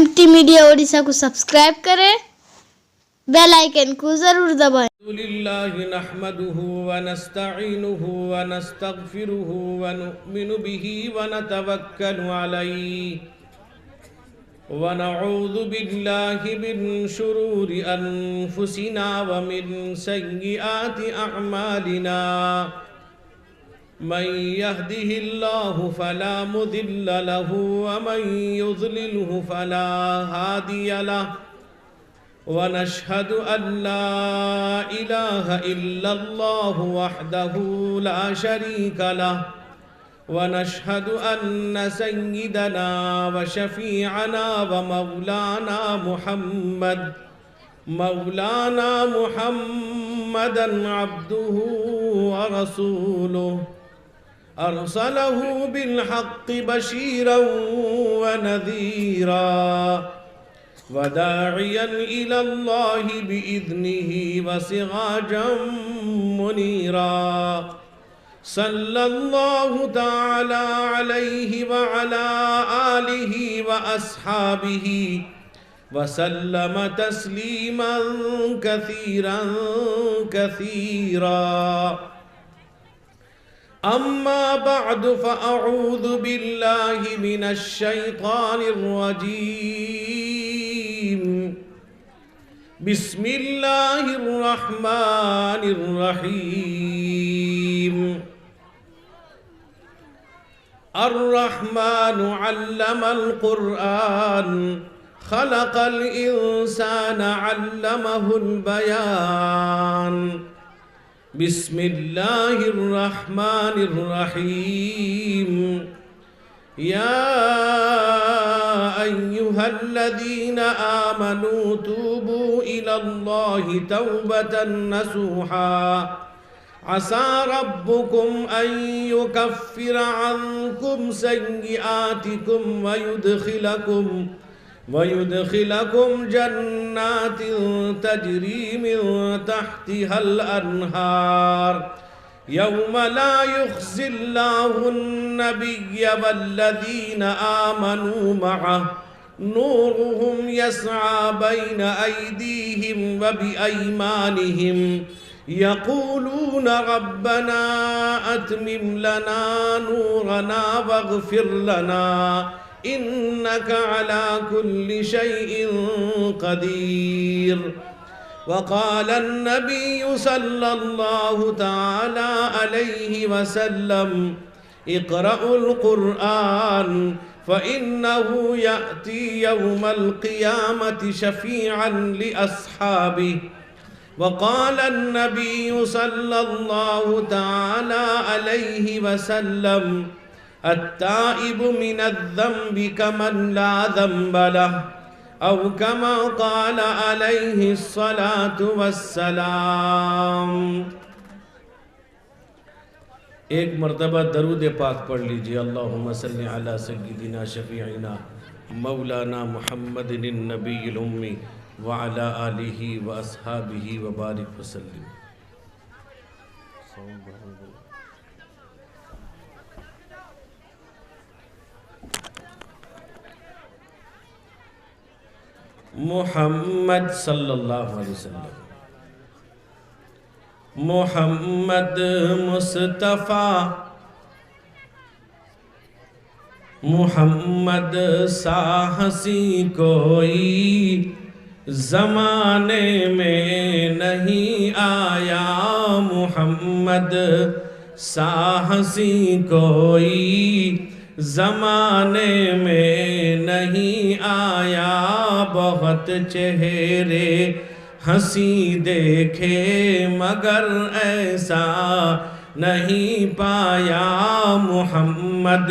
MT media Odisha کو subscribe کریں، bell icon کو ضرور دبائیں۔ لله نحمده ونستعينه ونستغفره ونؤمن به ونتوكل عليه ونعوذ بالله من شرور أنفسنا ومن سيئات أعمالنا من يهده الله فلا مضل له ومن يضلله فلا هادي له ونشهد أن لا إله إلا الله وحده لا شريك له ونشهد أن سيدنا وشفيعنا ومولانا محمدا عبده ورسوله أرسله بالحق بشيرا ونذيرا وداعيا إلى الله بإذنه وسراجا منيرا صلى الله تعالى عليه وعلى آله وأصحابه وسلم تسليما كثيرا كثيرا أما بعد فأعوذ بالله من الشيطان الرجيم بسم الله الرحمن الرحيم الرحمن علم القرآن خلق الإنسان علمه البيان بسم الله الرحمن الرحيم يا أيها الذين آمنوا توبوا إلى الله توبة نصوحا عسى ربكم أن يكفر عنكم سيئاتكم ويدخلكم جنات تجري من تحتها الأنهار يوم لا يخزي الله النبي والذين آمنوا معه نورهم يسعى بين أيديهم وبأيمانهم يقولون ربنا أتمم لنا نورنا واغفر لنا إنك على كل شيء قدير وقال النبي صلى الله تعالى عليه وسلم اقرأوا القرآن فإنه يأتي يوم القيامة شفيعا لأصحابه وقال النبي صلى الله تعالى عليه وسلم التائب من الذنب كمن لا ذنب له أو كما قال عليه الصلاة والسلام۔ ایک مرتبہ درود پاک پڑھ لیجئے، اللہم صلی علی سیدنا شفیعنا مولانا محمد النبی الامی وعلی آلہ واصحابہ وبارک وسلم۔ محمد صلی اللہ علیہ وسلم، محمد مصطفیٰ، محمد سا ہنسی کوئی زمانے میں نہیں آیا، محمد سا ہنسی کوئی زمانے میں نہیں آیا، بہت چہرے ہنسی دیکھے مگر ایسا نہیں پایا، محمد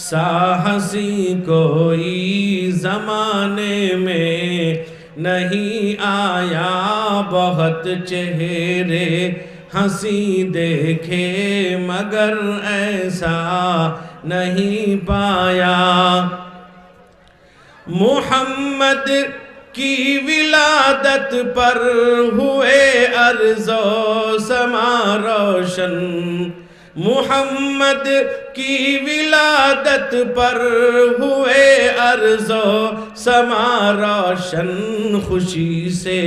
سا ہنسی کوئی زمانے میں نہیں آیا، بہت چہرے ہنسی دیکھے مگر ایسا نہیں پایا۔ محمد کی ولادت پر ہوئے ارض و سما روشن، محمد کی ولادت پر ہوئے ارض و سما روشن خوشی سے،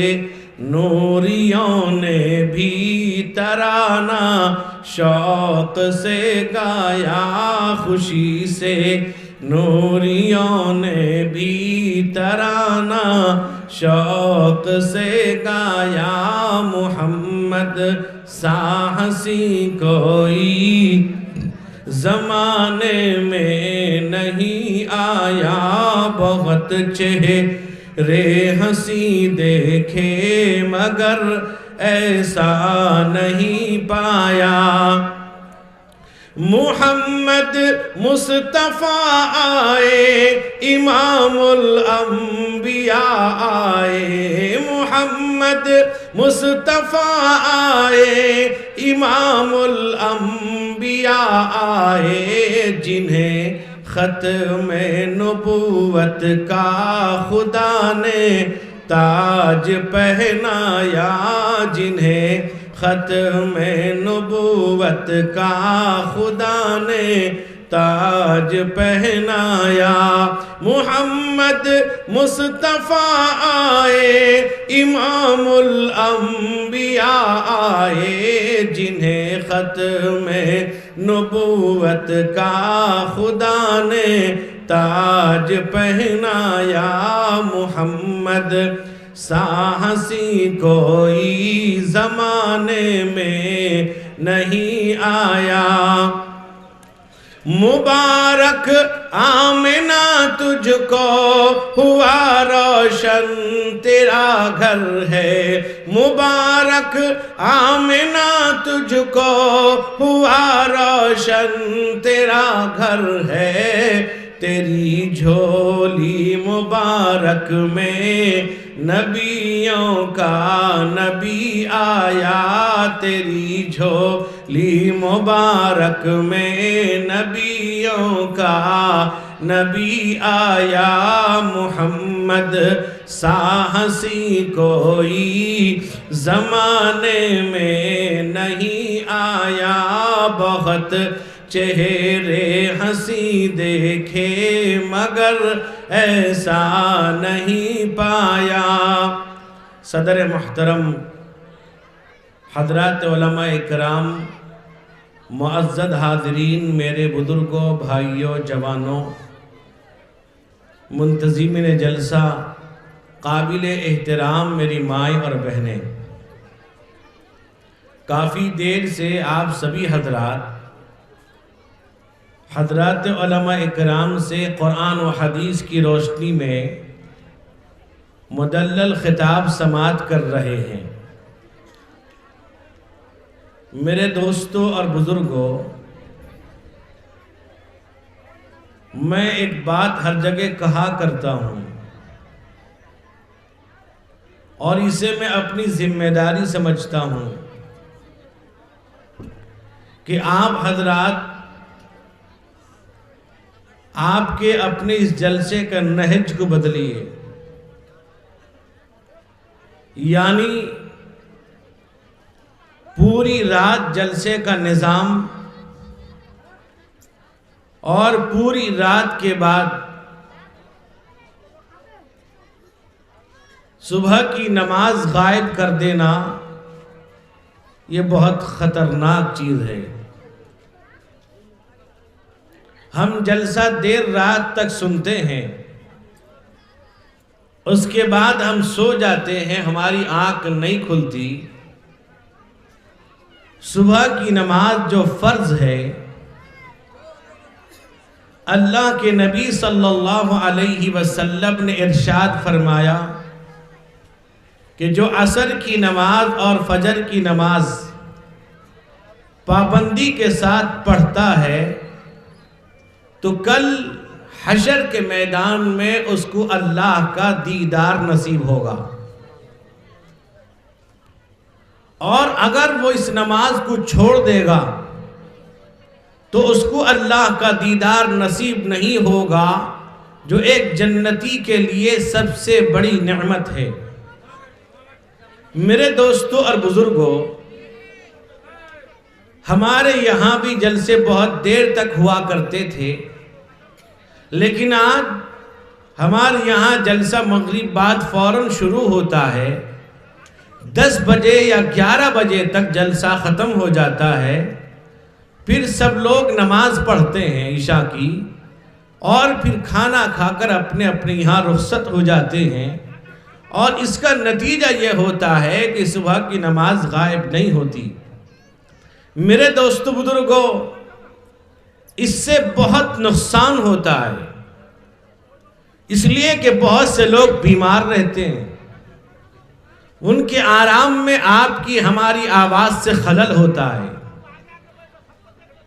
نوریوں نے بھی ترانہ شوق سے گایا خوشی سے، نوریوں نے بھی ترانہ شوق سے گایا، محمد سا ہنسی کوئی زمانے میں نہیں آیا، بہت چہرے ہنسی دیکھے مگر ایسا نہیں پایا، محمد مصطفیٰ آئے امام الانبیاء آئے، محمد مصطفیٰ آئے امام الانبیاء آئے، جنہیں ختم نبوت کا خدا نے تاج پہنایا، جنہیں ختم نبوت کا خدا نے تاج پہنایا، محمد مصطفیٰ آئے امام الانبیاء آئے، جنہیں ختم نبوت کا خدا نے تاج پہنایا، محمد سا ہنسی کوئی زمانے میں نہیں آیا، مبارک آمنہ تجھ کو ہوا روشن تیرا گھر ہے، مبارک آمنہ تجھ کو ہوا روشن تیرا گھر ہے، تیری جھولی مبارک میں نبیوں کا نبی آیا، تیری جھولی مبارک میں نبیوں کا نبی آیا، محمد سا ہنسی کوئی زمانے میں نہیں آیا، بہت چہرے ہنسی دیکھے مگر ایسا نہیں پایا۔ صدر محترم، حضرات علماء اکرام، معزز حاضرین، میرے بزرگوں، بھائیوں، جوانوں، منتظمین جلسہ، قابل احترام میری مائیں اور بہنیں، کافی دیر سے آپ سبھی حضرات علماء اکرام سے قرآن و حدیث کی روشنی میں مدلل خطاب سماعت کر رہے ہیں۔ میرے دوستوں اور بزرگوں، میں ایک بات ہر جگہ کہا کرتا ہوں اور اسے میں اپنی ذمہ داری سمجھتا ہوں کہ آپ حضرات آپ کے اپنے اس جلسے کا نہج کو بدلیے، یعنی پوری رات جلسے کا نظام اور پوری رات کے بعد صبح کی نماز غائب کر دینا، یہ بہت خطرناک چیز ہے۔ ہم جلسہ دیر رات تک سنتے ہیں، اس کے بعد ہم سو جاتے ہیں، ہماری آنکھ نہیں کھلتی۔ صبح کی نماز جو فرض ہے، اللہ کے نبی صلی اللہ علیہ وسلم نے ارشاد فرمایا کہ جو عصر کی نماز اور فجر کی نماز پابندی کے ساتھ پڑھتا ہے تو کل حشر کے میدان میں اس کو اللہ کا دیدار نصیب ہوگا، اور اگر وہ اس نماز کو چھوڑ دے گا تو اس کو اللہ کا دیدار نصیب نہیں ہوگا، جو ایک جنتی کے لیے سب سے بڑی نعمت ہے۔ میرے دوستوں اور بزرگوں، ہمارے یہاں بھی جلسے بہت دیر تک ہوا کرتے تھے، لیکن آج ہمارے یہاں جلسہ مغرب بعد فوراً شروع ہوتا ہے، 10 بجے یا 11 بجے تک جلسہ ختم ہو جاتا ہے، پھر سب لوگ نماز پڑھتے ہیں عشاء کی، اور پھر کھانا کھا کر اپنے اپنے یہاں رخصت ہو جاتے ہیں، اور اس کا نتیجہ یہ ہوتا ہے کہ صبح کی نماز غائب نہیں ہوتی۔ میرے دوستو بزرگوں، اس سے بہت نقصان ہوتا ہے، اس لیے کہ بہت سے لوگ بیمار رہتے ہیں، ان کے آرام میں آپ کی ہماری آواز سے خلل ہوتا ہے۔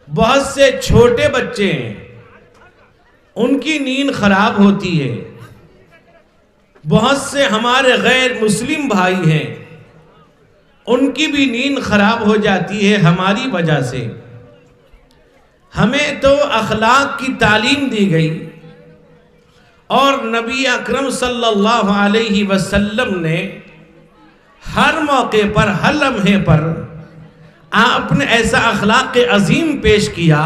بہت سے چھوٹے بچے ہیں، ان کی نیند خراب ہوتی ہے۔ بہت سے ہمارے غیر مسلم بھائی ہیں، ان کی بھی نیند خراب ہو جاتی ہے ہماری وجہ سے۔ ہمیں تو اخلاق کی تعلیم دی گئی، اور نبی اکرم صلی اللہ علیہ وسلم نے ہر موقع پر، ہر لمحے پر آپ نے ایسا اخلاق عظیم پیش کیا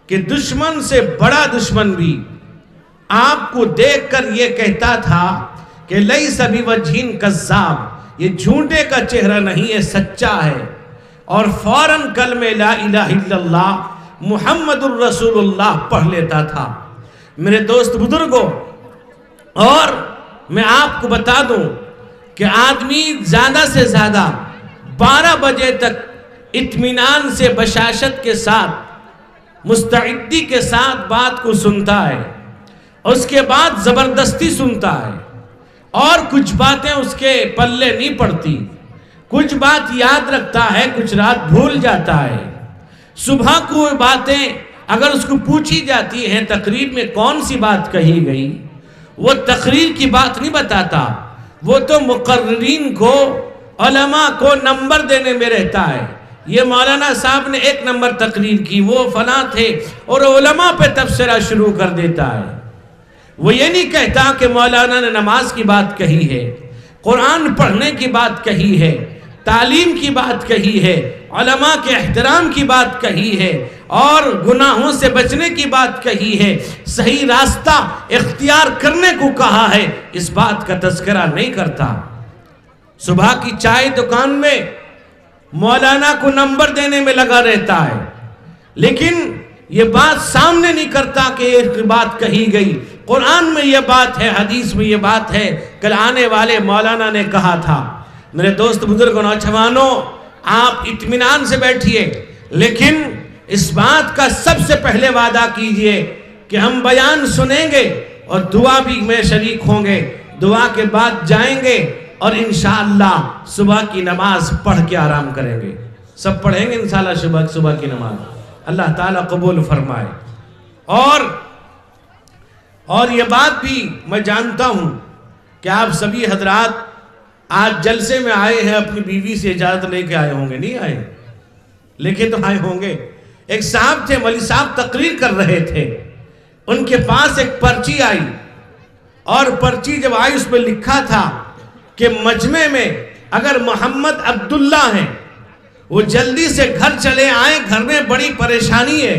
کہ دشمن سے بڑا دشمن بھی آپ کو دیکھ کر یہ کہتا تھا کہ لیس بوجہ کذاب، یہ جھوٹے کا چہرہ نہیں، یہ سچا ہے، اور فوراً کلمہ لا الہ الا اللہ محمد الرسول اللہ پڑھ لیتا تھا۔ میرے دوست بزرگوں، اور میں آپ کو بتا دوں کہ آدمی زیادہ سے زیادہ 12 بجے تک اطمینان سے، بشاشت کے ساتھ، مستعدی کے ساتھ بات کو سنتا ہے، اس کے بعد زبردستی سنتا ہے، اور کچھ باتیں اس کے پلے نہیں پڑتی، کچھ بات یاد رکھتا ہے، کچھ رات بھول جاتا ہے۔ صبح کو باتیں اگر اس کو پوچھی جاتی ہیں تقریر میں کون سی بات کہی گئی، وہ تقریر کی بات نہیں بتاتا، وہ تو مقررین کو، علماء کو نمبر دینے میں رہتا ہے۔ یہ مولانا صاحب نے 1 نمبر تقریر کی، وہ فلاں تھے، اور علماء پہ تبصرہ شروع کر دیتا ہے۔ وہ یہ نہیں کہتا کہ مولانا نے نماز کی بات کہی ہے، قرآن پڑھنے کی بات کہی ہے، تعلیم کی بات کہی ہے، علماء کے احترام کی بات کہی ہے، اور گناہوں سے بچنے کی بات کہی ہے، صحیح راستہ اختیار کرنے کو کہا ہے، اس بات کا تذکرہ نہیں کرتا۔ صبح کی چائے دکان میں مولانا کو نمبر دینے میں لگا رہتا ہے، لیکن یہ بات سامنے نہیں کرتا کہ ایک بات کہی گئی، قرآن میں یہ بات ہے، حدیث میں یہ بات ہے، کل آنے والے مولانا نے کہا تھا۔ میرے دوست بزرگ نوجوانوں، آپ اطمینان سے بیٹھیے، لیکن اس بات کا سب سے پہلے وعدہ کیجئے کہ ہم بیان سنیں گے اور دعا بھی میں شریک ہوں گے، دعا کے بعد جائیں گے اور انشاءاللہ صبح کی نماز پڑھ کے آرام کریں گے۔ سب پڑھیں گے انشاءاللہ صبح کی نماز، اللہ تعالیٰ قبول فرمائے۔ اور یہ بات بھی میں جانتا ہوں کہ آپ سبھی حضرات آج جلسے میں آئے ہیں، اپنی بیوی سے اجازت لے کے آئے ہوں گے، نہیں آئے؟ لے کے تو آئے ہوں گے۔ ایک صاحب تھے، مولوی صاحب تقریر کر رہے تھے، ان کے پاس ایک پرچی آئی، اور پرچی جب آئی اس پہ لکھا تھا کہ مجمع میں اگر محمد عبداللہ ہیں وہ جلدی سے گھر چلے آئیں، گھر میں بڑی پریشانی ہے۔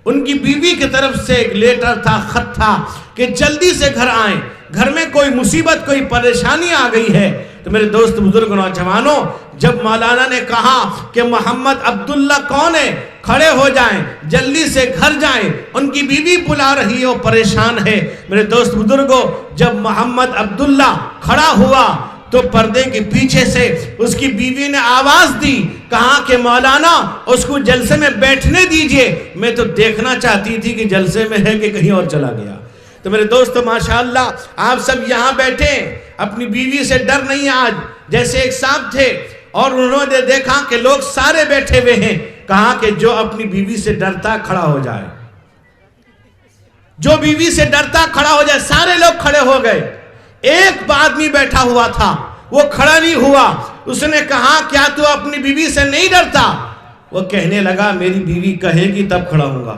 ان کی بیوی کی طرف سے ایک لیٹر تھا، خط تھا کہ جلدی سے گھر آئیں، گھر میں کوئی مصیبت، کوئی پریشانی آ گئی ہے۔ تو میرے دوست بزرگ نوجوانوں، جب مولانا نے کہا کہ محمد عبداللہ کون ہے، کھڑے ہو جائیں، جلدی سے گھر جائیں، ان کی بیوی بلا رہی ہے، وہ پریشان ہے۔ میرے دوست بزرگوں، جب محمد عبداللہ کھڑا ہوا تو پردے کے پیچھے سے اس کی بیوی نے آواز دی، کہا کہ مولانا اس کو جلسے میں بیٹھنے دیجئے، میں تو دیکھنا چاہتی تھی کہ جلسے میں ہے کہ کہیں اور چلا گیا۔ تو میرے دوست ماشاءاللہ آپ سب یہاں بیٹھے، اپنی بیوی سے ڈر نہیں۔ آج جیسے ایک صاحب تھے اور انہوں نے دیکھا کہ لوگ سارے بیٹھے ہوئے ہیں، کہا کہ جو اپنی بیوی سے ڈرتا کھڑا ہو جائے، جو بیوی سے ڈرتا کھڑا ہو جائے۔ سارے لوگ کھڑے ہو گئے، ایک آدمی بیٹھا ہوا تھا، وہ کھڑا نہیں ہوا۔ اس نے کہا کیا تو اپنی بیوی سے نہیں ڈرتا؟ وہ کہنے لگا میری بیوی کہے گی تب کھڑا ہوں گا۔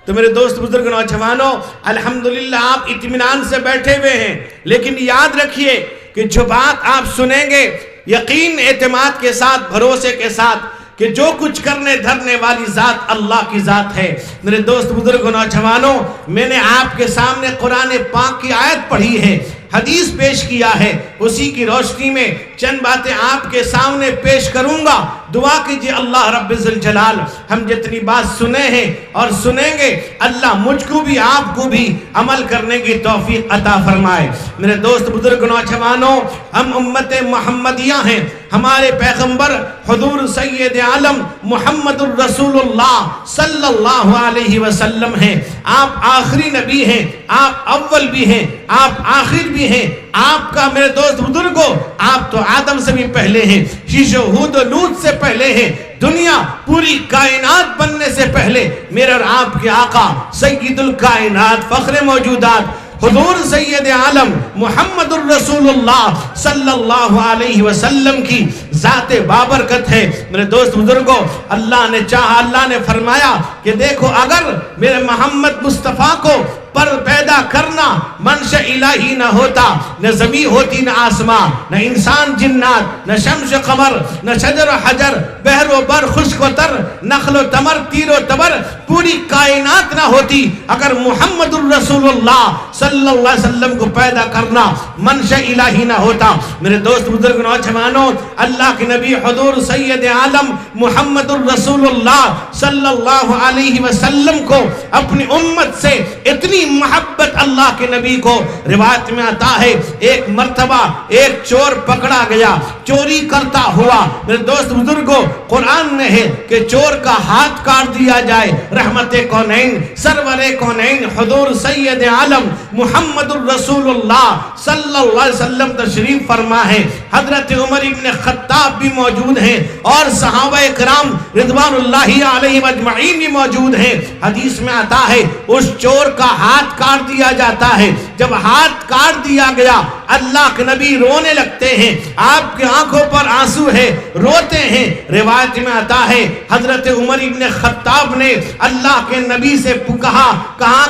تو میرے دوست بزرگ نوجوانوں، الحمدللہ آپ اطمینان سے بیٹھے ہوئے ہیں، لیکن یاد رکھیے کہ جو بات آپ سنیں گے یقین اعتماد کے ساتھ، بھروسے کے ساتھ کہ جو کچھ کرنے دھرنے والی ذات اللہ کی ذات ہے۔ میرے دوست بزرگ نوجوانوں، میں نے آپ کے سامنے قرآن پاک کی آیت پڑھی ہے، حدیث پیش کیا ہے، اسی کی روشنی میں چند باتیں آپ کے سامنے پیش کروں گا۔ دعا کیجئے اللہ رب ذوالجلال ہم جتنی بات سنے ہیں اور سنیں گے، اللہ مجھ کو بھی آپ کو بھی عمل کرنے کی توفیق عطا فرمائے۔ میرے دوست بزرگ نوجوانوں، ہم امت محمدیہ ہیں، ہمارے پیغمبر حضور سید عالم محمد الرسول اللہ صلی اللہ علیہ وسلم ہیں۔ آپ آخری نبی ہیں، آپ اول بھی ہیں، آپ آخر بھی ہیں۔ آپ کا میرے دوست بزرگوں، آپ تو آدم سے بھی پہلے ہیں، شیش و ہود و لوط سے پہلے ہیں، دنیا پوری کائنات بننے سے پہلے میرے اور آپ کے آقا سید الکائنات فخر موجودات حضور سید عالم محمد الرسول اللہ صلی اللہ علیہ وسلم کی ذات بابرکت ہے۔ میرے دوست بزرگوں، اللہ نے چاہا، اللہ نے فرمایا کہ دیکھو اگر میرے محمد مصطفیٰ کو پر پیدا کرنا منشأ الہی نہ ہوتا، نہ زمین ہوتی، نہ آسمان، نہ انسان جنات، نہ شمس قمر، نہ شجر و حجر، بحر و بر، خشک و تر، نخل و تمر، تیر و تبر، پوری کائنات نہ ہوتی اگر محمد الرسول اللہ صلی اللہ علیہ وسلم کو پیدا کرنا منشأ الہی نہ ہوتا۔ میرے دوست بزرگ نوجوانوں، اللہ کے نبی حضور سید عالم محمد الرسول اللہ صلی اللہ علیہ وسلم کو اپنی امت سے اتنی محبت اللہ کے نبی کو، روایت میں آتا ہے ایک مرتبہ ایک چور پکڑا گیا چوری کرتا ہوا۔ میرے دوست بزرگوں، قرآن میں ہے کہ چور کا ہاتھ کاٹ دیا جائے، رحمت کونین سرور کونین حضور سید عالم محمد الرسول اللہ صلی اللہ علیہ وسلم تشریف فرما ہے۔ حضرت عمر ابن خطاب بھی موجود ہیں اور صحابہ کرام رضوان اللہ علیہم اجمعین بھی موجود ہیں۔ حدیث میں آتا ہے اس چور کا ہاتھ کاٹ دیا جاتا ہے، جب ہاتھ کاٹ دیا گیا اللہ کے نبی رونے لگتے ہیں، آپ کی آنکھوں پر آنسو ہے، روتے ہیں۔ روایت میں آتا ہے حضرت عمر ابن خطاب نے اللہ کے نبی سے کہا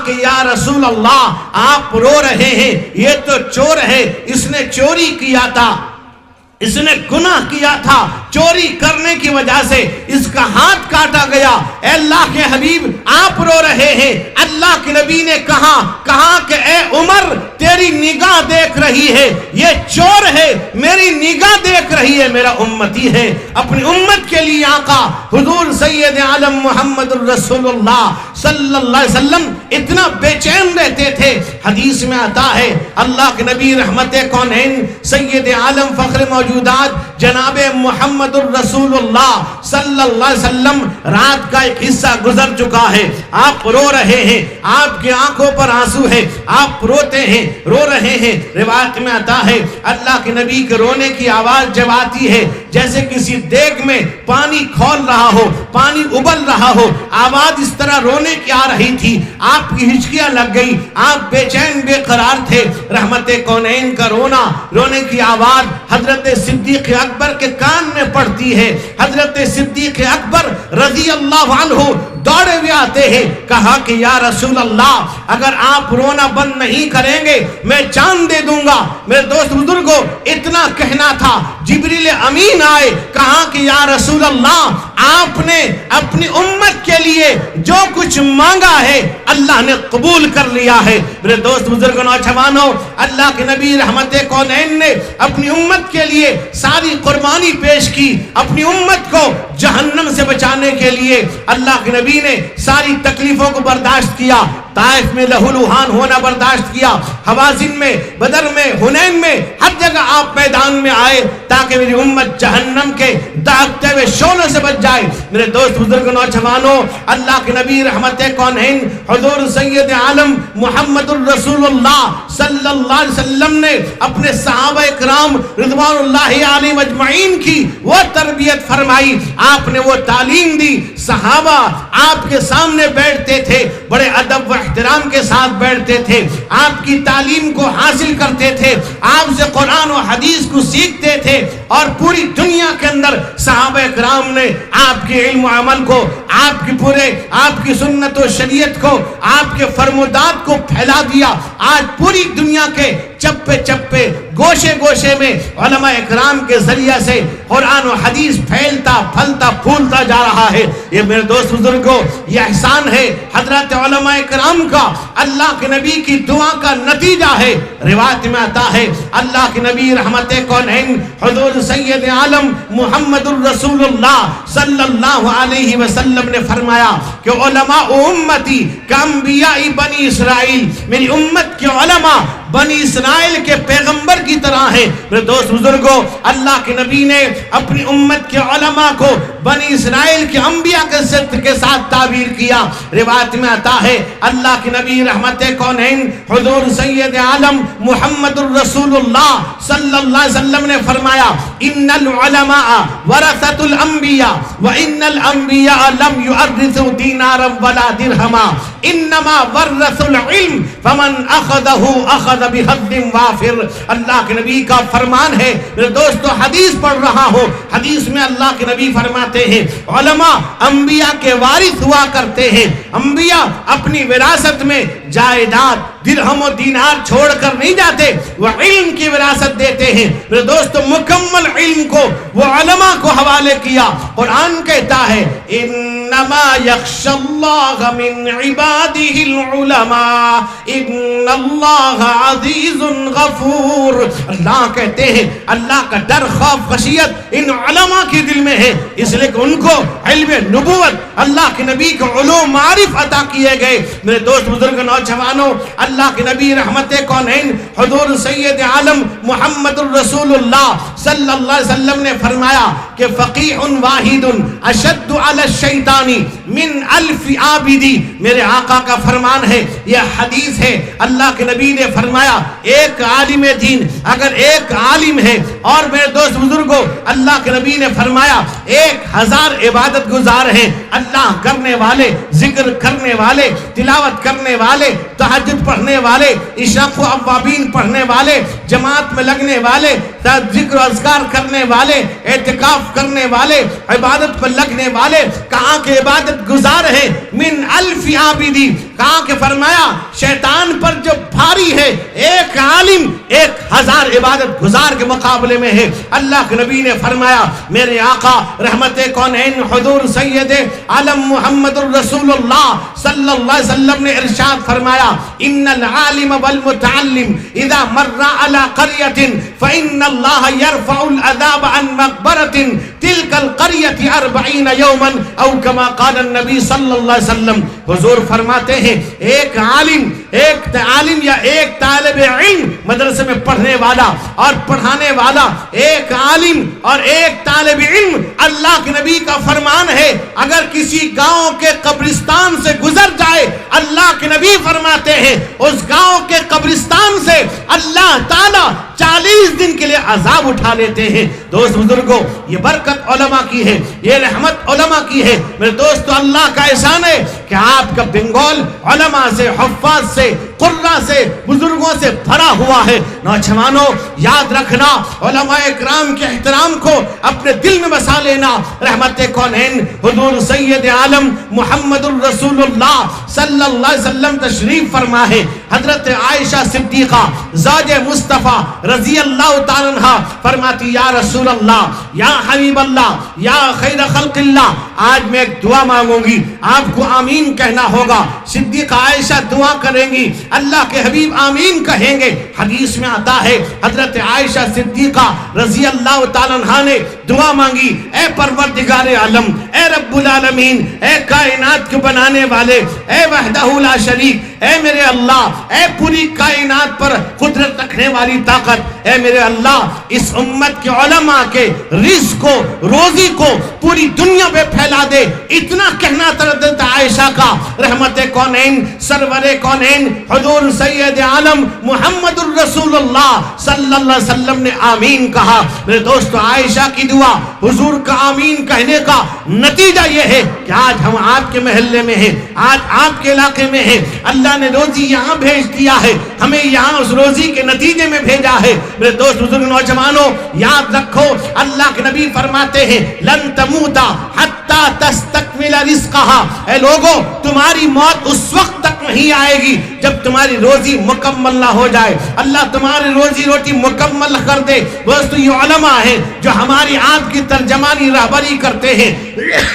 کہ یا رسول اللہ آپ رو رہے ہیں، یہ تو چور ہے، اس نے چوری کیا تھا، اس نے گناہ کیا تھا، چوری کرنے کی وجہ سے اس کا ہاتھ کاٹا گیا۔ اے اللہ کے حبیب آپ رو رہے ہیں۔ اللہ کے نبی نے کہا کہ اے عمر تیری نگاہ دیکھ رہی ہے، یہ چور ہے، میری نگاہ دیکھ رہی ہے، میرا امتی ہے۔ اپنی امت کے لیے آقا حضور سید عالم محمد الرسول اللہ صلی اللہ علیہ وسلم اتنا بے چین رہتے تھے۔ حدیث میں آتا ہے اللہ کے نبی رحمت کونین سید عالم فخر موجودات جناب محمد الرسول اللہ صلی اللہ علیہ وسلم رات کا ایک حصہ گزر چکا ہے، آپ رو رہے ہیں، آپ کی آنکھوں پر آنسو ہے، آپ روتے ہیں، رو رہے ہیں۔ روایت میں آتا ہے اللہ کے نبی کے رونے کی آواز جب آتی ہے جیسے کسی دیگ میں پانی کھول رہا ہو، پانی ابل رہا ہو، آواز اس طرح رونے کی آ رہی تھی، آپ کی ہچکیاں لگ گئی، آپ بے چین بے قرار تھے۔ رحمت کونین کا رونے کی آواز حضرت صدیق اکبر کے کان میں پڑتی ہے۔ حضرت صدیق اکبر رضی اللہ عنہ دوڑے ہوئے آتے ہیں، کہا کہ یا رسول اللہ اگر آپ رونا بند نہیں کریں گے میں جان دے دوں گا۔ میرے دوست بزرگوں اتنا کہنا تھا، جبریل امین آئے، کہا کہ یا رسول اللہ آپ نے اپنی امت کے لیے جو کچھ مانگا ہے اللہ نے قبول کر لیا ہے۔ میرے دوست بزرگ نوجوانوں، اللہ کے نبی رحمت کونین نے اپنی امت کے لیے ساری قربانی پیش کی، اپنی امت کو جہنم سے بچانے کے لیے اللہ کے نبی نے ساری تکلیفوں کو برداشت کیا۔ طائف میں لہو لہان ہونا برداشت کیا، حوازن میں، بدر میں، حنین میں، ہر جگہ آپ میدان میں آئے تاکہ میری امت جہنم کے داغتے ہوئے شعلوں سے بچ جائے۔ میرے دوست بزرگ نوجوانوں، اللہ کے نبی رحمت کونین حضور سید عالم محمد الرسول اللہ صلی اللہ علیہ وسلم نے اپنے صحابہ کرام رضوان اللہ علیہم اجمعین کی وہ تربیت فرمائی، آپ نے وہ تعلیم دی۔ صحابہ آپ کے سامنے بیٹھتے تھے، بڑے ادب و احترام کے ساتھ بیٹھتے تھے، آپ کی تعلیم کو حاصل کرتے تھے، آپ سے قرآن و حدیث کو سیکھتے تھے، اور پوری دنیا کے اندر صحابہ کرام نے آپ کے علم و عمل کو، آپ کی سنت و شریعت کو، آپ کے فرمودات کو پھیلا دیا۔ آج پوری دنیا کے چپے چپے گوشے گوشے میں علماء اکرام کے ذریعہ سے قرآن و حدیث پھیلتا پھلتا پھولتا جا رہا ہے۔ یہ میرے دوست بزرگوں یہ احسان ہے حضرت علماء اکرام کا، اللہ کے نبی کی دعا کا نتیجہ ہے۔ روایت میں آتا ہے اللہ کے نبی رحمت کونین حضور سید عالم محمد الرسول اللہ صلی اللہ علیہ وسلم نے فرمایا کہ علماء امتی کانبیاء بنی اسرائیل، میری امت کے علماء بنی اسرائیل کے پیغمبر کی طرح ہیں۔ میرے دوست بزرگوں اللہ کے نبی نے اپنی امت کے علماء کو بنی اسرائیل کے انبیاء کے ساتھ تعبیر کیا۔ روایت میں آتا ہے اللہ کے نبی رحمت کونین حضور سید عالم محمد الرسول اللہ صلی اللہ علیہ وسلم نے فرمایا ان العلماء ورثۃ الانبیاء وان الانبیاء لم یورثوا دینارا ولا درہما انما ورثوا العلم فمن اخذه اخذ بحظ وافر۔ اللہ کے نبی کا فرمان ہے۔ میرے دوستو حدیث پڑھ رہا ہوں، حدیث میں اللہ کے نبی فرماتے ہیں علماء انبیاء کے وارث ہوا کرتے ہیں۔ انبیاء اپنی وراثت میں جائیداد درہم و دینار چھوڑ کر نہیں جاتے، وہ علم کی وراثت دیتے ہیں۔ میرے دوستو مکمل علم کو وہ علماء کو حوالے کیا۔ قرآن کہتا ہے انما یخشی اللہ من عبادہ العلماء ان اللہ عزیز غفور۔ اللہ کہتے ہیں اللہ کا ڈر خوف خشیت ان علماء کے دل میں ہے، اس لیے کہ ان کو علم نبوت اللہ کے نبی کو علوم معارف عطا کیے گئے۔ میرے دوست بزرگ نوجوانوں اللہ کے نبی رحمت کونین حضور سید عالم محمد الرسول اللہ صلی اللہ علیہ وسلم نے فرمایا کہ فقیہ واحد اشد علی الشیطان من الف عابدی۔ میرے آقا کا فرمان ہے، یہ حدیث ہے، اللہ کے نبی نے فرمایا ایک عالم دین اگر ایک عالم ہے، اور میرے دوست بزرگوں اللہ کے نبی نے فرمایا 1000 عبادت گزار ہیں، اللہ کرنے والے، ذکر کرنے والے، تلاوت کرنے والے، تہجد پڑھنے والے، اشراق و اوابین پڑھنے والے، جماعت میں لگنے والے، ذکر و اذکار کرنے والے، اعتکاف کرنے والے، عبادت پر لگنے والے، کہاں کے عبادت گزار ہیں من الف عابدی۔ کہاں کے فرمایا شیطان پر جو بھاری ہے ایک عالم 1000 عبادت گزار کے مقابلے میں ہے۔ اللہ کے نبی نے فرمایا میرے آقا رحمت کونین حضور سید عالم محمد الرسول اللہ صلی اللہ علیہ وسلم نے ارشاد فرمایا ان العالم والمتعلم اذا مر على قرية فإن الله يرفع العذاب عن مقبرة تلك القرية 40 يوما او كما قال النبی صلی اللہ علیہ وسلم۔ حضور فرماتے ہیں ایک عالم یا ایک طالب علم مدرسے میں پڑھنے والا اور پڑھانے والا، ایک عالم اور ایک طالب علم، اللہ کے نبی کا فرمان ہے اگر کسی گاؤں کے قبرستان سے گزر جائے اللہ کے نبی فرماتے ہیں اس گاؤں کے قبرستان سے اللہ تعالی 40 دن کے لیے عذاب اٹھا لیتے ہیں۔ دوست بزرگوں یہ برکت علماء کی ہے، یہ رحمت علماء کی ہے۔ میرے دوستو اللہ کا احسان ہے کہ آپ کا بنگال علماء سے، حفاظ سے، قرآ سے، بزرگوں سے بھرا ہوا ہے۔ نوجوانوں یاد رکھنا علماء اکرام کے احترام کو اپنے دل میں بسا لینا۔ رحمت کونین حضور سید عالم محمد الرسول اللہ صلی اللہ علیہ وسلم تشریف فرما ہے۔ حضرت عائشہ صدیقہ زوج مصطفیٰ رضی اللہ تعالیٰ عنہ فرماتی یا رسول اللہ، یا حبیب اللہ، یا خیر خلق اللہ، آج میں ایک دعا مانگوں گی، آپ کو آمین کہنا ہوگا۔ صدیقہ عائشہ دعا کریں گی، اللہ کے حبیب آمین کہیں گے۔ حدیث میں آتا ہے حضرت عائشہ صدیقہ رضی اللہ تعالیٰ عنہ نے دعا مانگی اے پروردگار عالم، اے رب العالمین، اے کائنات کو بنانے والے، اے وحدہ لا شریک، اے میرے اللہ، اے پوری کائنات پر قدرت رکھنے والی طاقت، اے میرے اللہ اس امت کے علماء کے رزق کو، روزی کو پوری دنیا پہ پھیلا دے۔ اتنا کہنا تردد عائشہ کا رحمت کونین سرور کونین حضور سید عالم محمد الرسول اللہ صلی اللہ علیہ وسلم نے آمین کہا۔ میرے دوستو عائشہ کی دعا، حضور کا آمین کہنے کا نتیجہ یہ ہے کہ آج ہم آپ کے محلے میں ہیں، آج آپ کے علاقے میں ہیں، اللہ نے روزی یہاں بھیج دیا ہے، ہمیں یہاں اس روزی کے نتیجے میں بھیجا ہے۔ میرے دوست بزرگ نوجوانوں یاد رکھو اللہ کے نبی فرماتے ہیں لن تموتا حتی تستکمل رزقہا، اے لوگوں تمہاری موت اس وقت تک وقت نہیں آئے گی جب تمہاری روزی مکمل نہ ہو جائے، اللہ تمہاری روزی روٹی مکمل کر دے۔ دوستو یہ علماء ہیں جو ہماری آپ کی ترجمانی رہبری کرتے ہیں،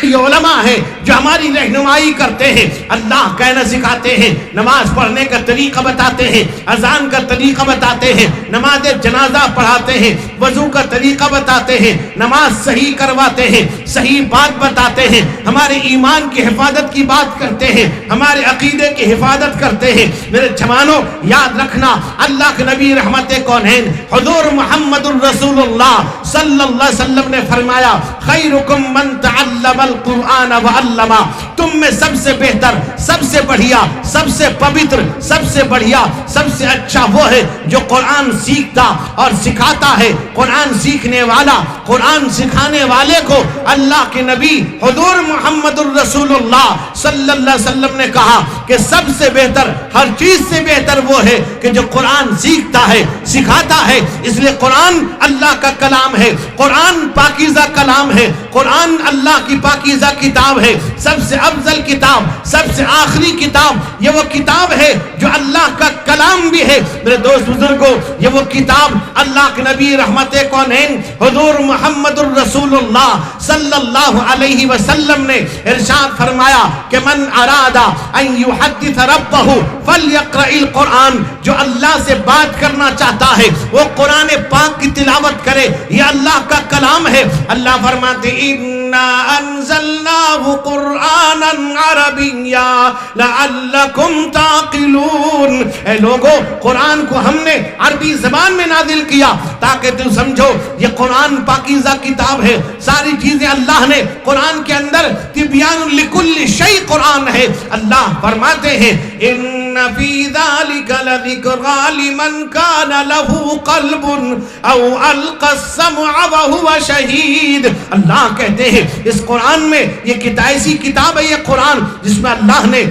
یہ علماء ہیں جو ہماری رہنمائی کرتے ہیں، اللہ کہنا سکھاتے ہیں، نماز پڑھنے کا طریقہ بتاتے ہیں، اذان کا طریقہ بتاتے ہیں، نماز جنازہ پڑھاتے ہیں، وضو کا طریقہ بتاتے ہیں، نماز صحیح کرواتے ہیں، صحیح بات بتاتے ہیں، ہمارے ایمان کی حفاظت کی بات کرتے ہیں، ہمارے عقیدے کی حفاظت کرتے ہیں۔ میرے جوانوں یاد رکھنا، اللہ کے نبی رحمت کونین حضور محمد الرسول اللہ صلی اللہ علیہ وسلم نے فرمایا خیرکم من تعلم القرآن وعلمہ، تم میں سب سے بہتر، سب سے بڑھیا، سب سے پوتر، سب سے بڑھیا، سب سے اچھا وہ ہے جو قرآن سیکھتا اور سکھاتا ہے۔ قرآن سیکھنے والا، قرآن سکھانے والے کو اللہ کے نبی حضور محمد الرسول اللہ صلی اللہ علیہ وسلم نے کہا کہ سب سے بہتر، ہر چیز سے بہتر وہ ہے کہ جو قرآن سیکھتا ہے، سکھاتا ہے۔ اس لیے قرآن اللہ کا کلام ہے، قرآن پاکیزہ کلام ہے، قرآن اللہ کی پاکیزہ کتاب ہے، سب سے افضل کتاب، سب سے آخری کتاب۔ یہ وہ کتاب ہے جو اللہ کا کلام بھی ہے۔ میرے دوست بزرگوں، یہ وہ کتاب اللہ کے نبی رحمت کونین حضور محمد الرسول اللہ صلی اللہ علیہ وسلم نے ارشاد فرمایا کہ من اراد ان یحدث ربہ فلیقرأ القرآن، جو اللہ سے بات کرنا چاہتا ہے وہ قرآن پاک کی تلاوت کرے، یہ اللہ کا کلام ہے۔ اللہ فرماتے اِنَّا أَنزَلْنَاهُ قُرْآنًا عَرَبِيًّا لَعَلَّكُمْ تَعْقِلُونَ، اے لوگو قرآن کو ہم نے عربی زبان میں نازل کیا تاکہ تم سمجھو یہ قرآن پاکیزہ کتاب ہے۔ ساری چیزیں اللہ نے قرآن کے اندر تبیان لکل شیء قرآن ہے۔ اللہ فرماتے ہیں ان فی ذلک لذکری لمن کان لہ قلب او القی السمع وہو شہید۔ اللہ کہتے ہیں اس قرآن میں یہ ایسی کتاب ہے، یہ قرآن جس میں اللہ نے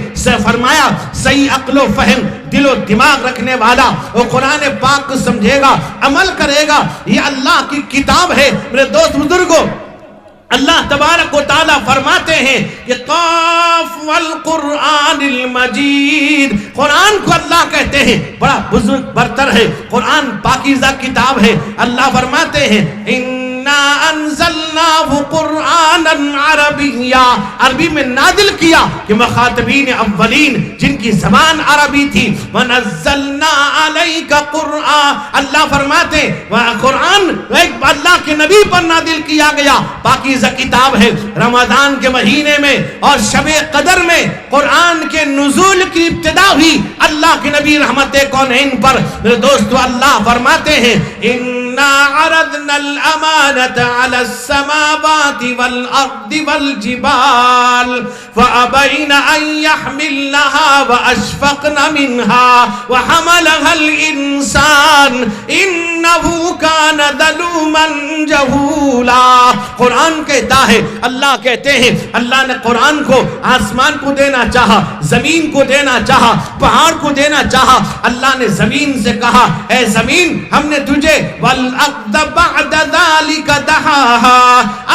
فرمایا صحیح عقل و فہم، دل و دماغ رکھنے والا وہ قرآن پاک کو سمجھے گا، عمل کرے گا، یہ اللہ کی کتاب ہے۔ میرے دوست بزرگوں، اللہ تبارک و تعالی فرماتے ہیں کہ قاف والقرآن المجید، قرآن کو اللہ کہتے ہیں بڑا بزرگ برتر ہے، قرآن پاکیزہ کتاب ہے۔ اللہ فرماتے ہیں اِنَّا أَنزَلْنَاهُ قُرْآنًا عَرَبِيًّا، عربی میں نازل کیا کہ مخاطبین اولین جن کی زبان عربی تھی۔ وَنَزَّلْنَا عَلَيْكَ قُرْآن، اللہ فرماتے قرآن ایک اللہ کے نبی پر نازل کیا گیا، پاکیزہ کتاب ہے۔ رمضان کے مہینے میں اور شب قدر میں قرآن کے نزول کی ابتدا ہوئی اللہ کے نبی رحمت کونین پر۔ میرے دوستو اللہ فرماتے ہیں اِنَّا عَرَضْنَا الْأَمَانَةَ عَلَى السَّمَاوَاتِ وَالْأَرْضِ وَالْجِبَالِ فَأَبَيْنَ أَن يَحْمِلْنَهَا وَأَشْفَقْنَ مِنْهَا وَحَمَلَهَا الْإِنسَانُ إِنَّهُ كَانَ ظَلُومًا جَهُولًا۔ قرآن کہتا ہے، اللہ کہتے ہیں اللہ نے قرآن کو آسمان کو دینا چاہا، زمین کو دینا چاہا، پہاڑ کو دینا چاہا۔ اللہ نے زمین سے کہا اے زمین ہم نے تجھے وَالْأَرْضَ بَعْدَ ذَلِكَ دَحَاهَا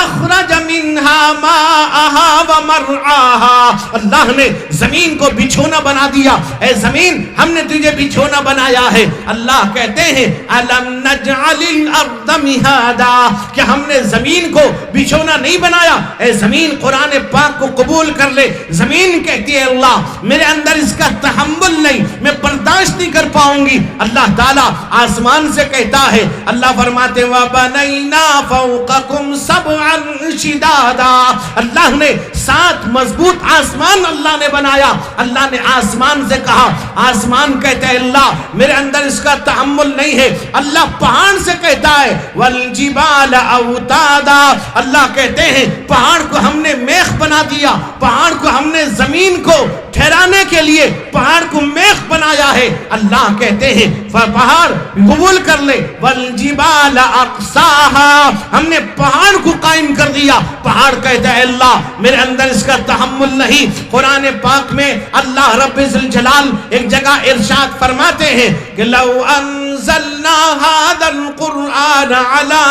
أَخْرَجَ مِنْهَا مَاءَهَا وَمَرْعَاهَا، اللہ نے زمین کو بچھونا بنا دیا۔ اے زمین ہم نے تجھے بچھونا بنایا ہے۔ اللہ کہتے ہیں أَلَمْ نَجْعَلِ الْأَرْضَ مِهَادًا، کہ ہم نے زمین کو بچھونا نہیں بنایا۔ اے زمین قرآن پاک کو قبول کر لے۔ زمین کہتی ہے اللہ میرے اندر اس کا تحمل نہیں، میں برداشت نہیں کر پاؤں گی۔ اللہ تعالیٰ آسمان سے کہتا ہے، اللہ فرماتے وَبَنَيْنَا فَوْقَكُمْ سَبْعًا شِدَادًا، اللہ نے 7 مضبوط آسمان اللہ نے بنایا۔ اللہ نے آسمان سے کہا، آسمان کہتا ہے اللہ میرے اندر اس کا تحمل نہیں ہے۔ اللہ پہاڑ سے کہتا ہے وَالْجِبَالَ أَوْتَادًا، اللہ کہتے ہیں پہاڑ کو ہم نے میخ بنا دیا، پہاڑ کو ہم نے زمین کو ٹھہرانے کے لیے پہاڑ کو میخ بنایا ہے۔ اللہ کہتے ہیں پہاڑ قبول کر لے وَالْجِبَالَ أَرْسَاهَا، ہم نے پہاڑ کو قائم کر دیا۔ پہاڑ کہتا ہے اللہ میرے اندر اس کا تحمل نہیں۔ قرآن پاک میں اللہ رب ذوالجلال ایک جگہ ارشاد فرماتے ہیں کہ لو انزلنا هذا القرآن على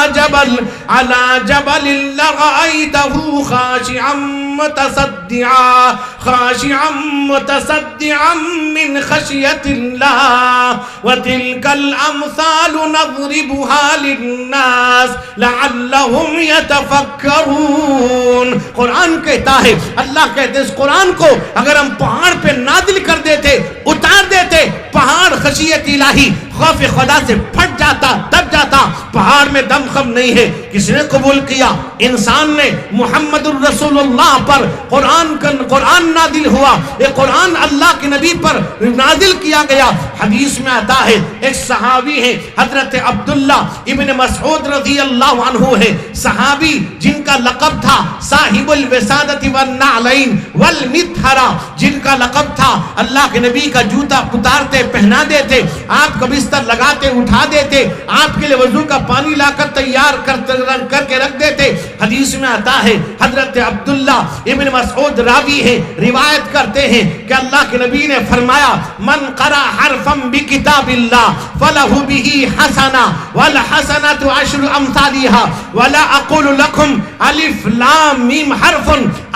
جبل لرأيته خاشعا متصدعا خاشعا متصدعا من خشية الله وتلك الأمثال نضربها للناس لعلهم يتفكرون. قرآن کہتا ہے، اللہ کہتے ہیں اس قرآن کو اگر ہم پہاڑ پہ نازل کر دیتے، اتار دیتے، پہاڑ خشیت الہی خوف خدا سے پھٹ جاتا، دب جاتا. پہاڑ میں دم خم نہیں ہے. کس نے قبول کیا؟ انسان نے. محمد الرسول اللہ پر قرآن نازل ہوا. یہ قرآن اللہ کے نبی پر نازل کیا گیا. حدیث میں آتا ہے ایک صحابی ہے حضرت عبداللہ ابن مسعود رضی اللہ عنہ ہے، صحابی جن کا لقب تھا صاحب الوسادۃ والنعلین والمطہرہ، جن کا لقب تھا اللہ کے نبی کا جوتا اتارتے پہنا دیتے، آپ کا بستر لگاتے اٹھا دیتے، آپ کے لیے وضو کا پانی لا کر تیار کر کے رکھ دیتے. حدیث میں آتا ہے حضرت عبداللہ ابن مسعود راوی ہے، روایت کرتے ہیں کہ اللہ کے نبی نے فرمایا من قرأ حرفا بکتاب اللہ فلہ بہ حسنہ والحسنۃ عشر امثالها ولا اقول لكم الف لام میم حرف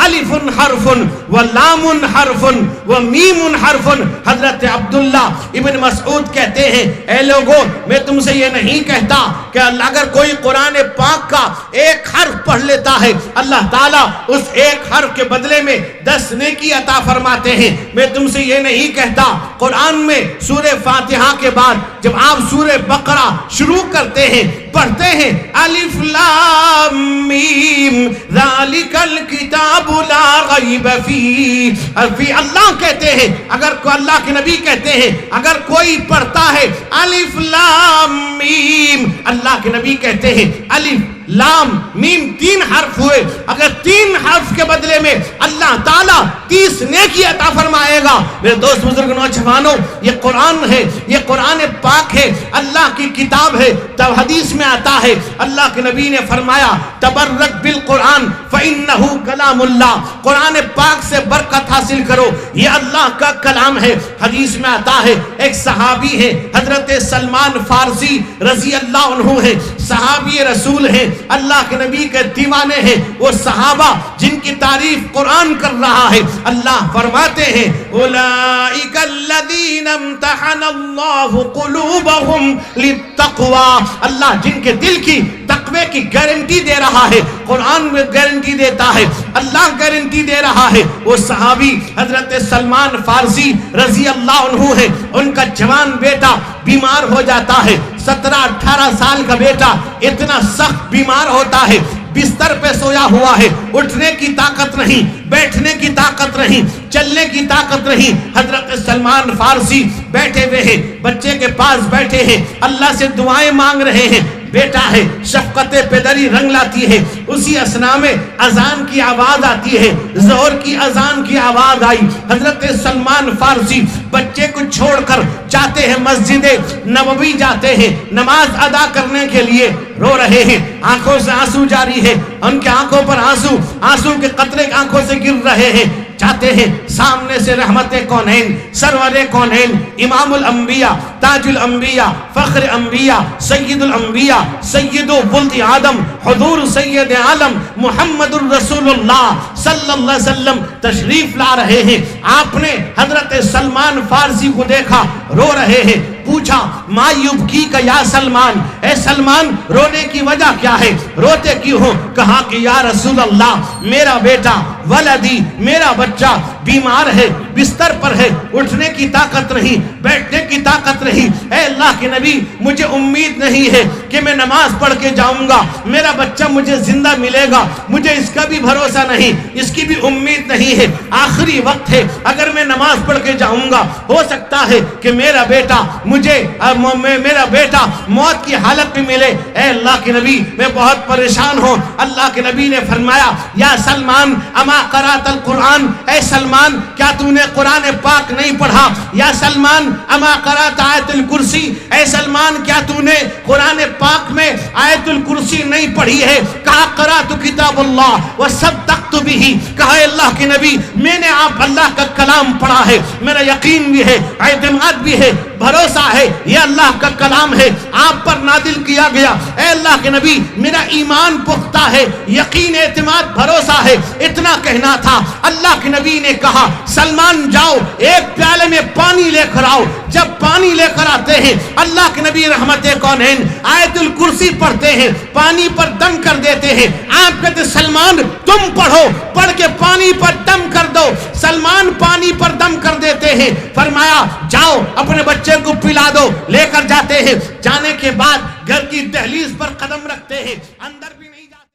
الف حرف ولام حرف ومیم حرف. حضرت عبداللہ ابن مسعود کہتے ہیں اے لوگوں میں تم سے یہ نہیں کہتا کہ اگر کوئی قرآن پاک کا ایک حرف پڑھ لیتا ہے اللہ تعالیٰ اس ایک حرف کے بدلے میں 10 نیکی عطا فرماتے ہیں. میں تم سے یہ نہیں کہتا قرآن میں سورہ فاتحہ کے بعد جب آپ سورہ بقرہ شروع کرتے ہیں پڑھتے ہیں الف لام میم ذالک الکتاب لا غیب فیہ، اللہ کہتے ہیں اگر اللہ کے نبی کہتے ہیں اگر کوئی پڑھتا ہے الف لام میم، اللہ کے نبی کہتے ہیں الف لام میم 3 حرف ہوئے، اگر 3 حرف کے بدلے میں اللہ تعالیٰ 30 نیکی عطا فرمائے گا. میرے دوست بزرگ نوجوانوں، یہ قرآن ہے، یہ قرآن پاک ہے، اللہ کی کتاب ہے. تب حدیث میں آتا ہے اللہ کے نبی نے فرمایا تبرک بالقرآن فإنہ کلام اللہ، قرآن پاک سے برکت حاصل کرو، یہ اللہ کا کلام ہے. حدیث میں آتا ہے ایک صحابی ہے حضرت سلمان فارسی رضی اللہ عنہ ہے، صحابی رسول ہے، اللہ کے نبی کے دیوانے ہیں. وہ صحابہ جن کی تعریف قرآن کر رہا ہے، اللہ فرماتے ہیں اولئک الذین امتحن اللہ قلوبہم للتقوی، اللہ جن کے دل کی تقوی کی گارنٹی دے رہا ہے، قرآن میں گارنٹی دیتا ہے، اللہ گارنٹی دے رہا ہے. وہ صحابی حضرت سلمان فارسی رضی اللہ عنہ ہے، ان کا جوان بیٹا بیمار ہو جاتا ہے، 17-18 سال کا بیٹا اتنا سخت بیمار ہوتا ہے، بستر پہ سویا ہوا ہے، اٹھنے کی طاقت نہیں، بیٹھنے کی طاقت نہیں، چلنے کی طاقت نہیں. حضرت سلمان فارسی بیٹھے ہوئے ہیں، بچے کے پاس بیٹھے ہیں، اللہ سے دعائیں مانگ رہے ہیں. بیٹا ہے، شفقت پدری رنگ لاتی ہے. اسی اسنا میں اذان کی آواز آتی ہے، ظہر کی اذان کی آواز آئی. حضرت سلمان فارسی بچے کو چھوڑ کر جاتے ہیں مسجد نبوی، جاتے ہیں نماز ادا کرنے کے لیے. رو رہے ہیں، آنکھوں سے آنسو جاری ہے، ان کے آنکھوں پر آنسو کے قطرے آنکھوں سے گر رہے ہیں. چاہتے ہیں سامنے سے رحمت کونین، سرور کونین، امام الانبیاء، تاج الانبیاء، فخر انبیاء، سید الانبیاء، سید ولد آدم، حضور سید عالم محمد الرسول اللہ صلی اللہ علیہ وسلم تشریف لا رہے ہیں. آپ نے حضرت سلمان فارسی کو دیکھا، رو رہے ہیں. پوچھا ما یبکی کا یا سلمان، اے سلمان رونے کی وجہ کیا ہے، روتے کیوں ہو؟ کہا کہ یا رسول اللہ میرا بیٹا ولدی، میرا بچہ بیمار ہے، بستر پر ہے، اٹھنے کی طاقت نہیں، بیٹھنے کی طاقت نہیں. اے اللہ کے نبی مجھے امید نہیں ہے کہ میں نماز پڑھ کے جاؤں گا میرا بچہ مجھے زندہ ملے گا، مجھے اس کا بھی بھروسہ نہیں، اس کی بھی امید نہیں ہے. آخری وقت ہے، اگر میں نماز پڑھ کے جاؤں گا ہو سکتا ہے کہ میرا بیٹا موت کی حالت میں ملے. اے اللہ کے نبی میں بہت پریشان ہوں. اللہ کے نبی نے فرمایا یا سلمان اما قرأت القرآن، اے سلمان کیا تو نے قرآن پاک نہیں پڑھا؟ یا سلمان اما قرأت آیت الکرسی، اے سلمان کیا تو نے قرآن پاک میں آیت الکرسی نہیں پڑھی ہے، کہا قرأت کتاب اللہ وصدقت بہ، کہا اے اللہ کے نبی میں نے آپ اللہ کا کلام پڑھا ہے، میرا یقین بھی ہے، اعتماد بھی ہے، بھروسہ ہے یہ اللہ کا کلام ہے، آپ پر نازل کیا گیا، اے اللہ کے نبی میرا ایمان پختہ ہے، یقین اعتماد بھروسہ ہے، اتنا کہنا تھا۔ اللہ کے نبی نے کہا سلمان جاؤ ایک پیالے میں پانی لے کر آؤ۔ جب پانی لے کر آتے ہیں اللہ کے نبی رحمت کونین آیت الکرسی پڑھتے ہیں، پانی پر دم کر دیتے ہیں، آپ کہتے سلمان تم پڑھو، پڑھ کے پانی پر دم کر دو۔ سلمان پانی پر دم کر دیتے ہیں، فرمایا جاؤ اپنے بچے کو پلا دو، لے کر جاتے ہیں۔ جانے کے بعد گھر کی دہلیز پر قدم رکھتے ہیں، اندر بھی نہیں